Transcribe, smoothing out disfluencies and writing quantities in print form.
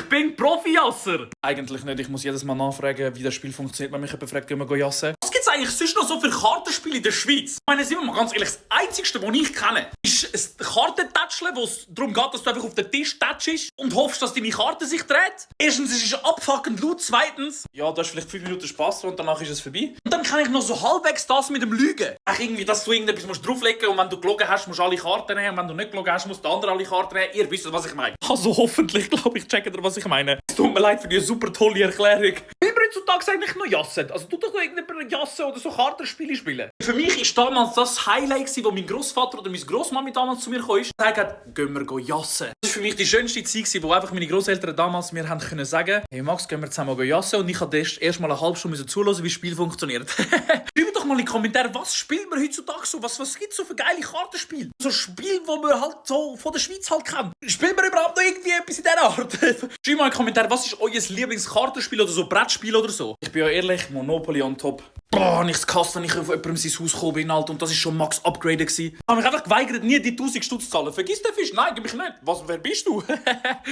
Ich bin Profi-Jasser. Eigentlich nicht, ich muss jedes Mal nachfragen, wie das Spiel funktioniert, wenn mich jemand fragt, wie wir jassen. Was gibt's eigentlich sonst noch so für Kartenspiele in der Schweiz? Ich meine, sind wir mal ganz ehrlich, das Einzigste, was ich kenne, ist ein Kartentätscheln, wo es darum geht, dass du einfach auf den Tisch tätschst und hoffst, dass deine Karte sich dreht. Erstens, es ist abfuckend laut. Zweitens, Ja, du hast vielleicht 5 Minuten Spass und danach ist es vorbei. und dann kann ich noch so halbwegs das mit dem Lügen. Ach, irgendwie, dass du irgendetwas musst drauflegen und wenn du gelogen hast, musst du alle Karten nehmen und wenn du nicht gelogen hast, musst der andere alle Karten nehmen. Ihr wisst, was ich meine. Also hoffentlich, glaube ich, checkt ihr, was ich meine. Es tut mir leid für die super tolle Erklärung. Will man heutzutage eigentlich noch jassen? Also du doch irgendjemand jassen oder so Kartenspiele spielen? Für mich war damals das Highlight, wo mein Großvater oder meine Großmami damals zu mir kam und gesagt hat, gehen wir jassen. Das war für mich die schönste Zeit, wo einfach meine Großeltern damals mir haben können sagen, hey Max, gehen wir zusammen jassen, und ich musste erst mal eine halbe Stunde zuhören, wie das Spiel funktioniert. Schreibt doch mal in die Kommentare, was spielt man heutzutage so? Was gibt es so für geile Kartenspiele? So Spiele, die man halt so von der Schweiz halt kennt. Spielt man überhaupt noch irgendwie etwas in dieser Art? Schreibt mal in die Kommentare, was ist euer Lieblingskartenspiel oder so Brettspiel oder so? Ich bin ja ehrlich, Monopoly on top. Boah, nichts gehasst, wenn ich auf jemandem sein Haus gekommen bin, Alter, und das ist schon Max upgraded gewesen. Ich habe mich einfach geweigert, nie die 1000 Stutz zu zahlen. Vergiss den Fisch, nein, gib mich nicht. Wer bist du?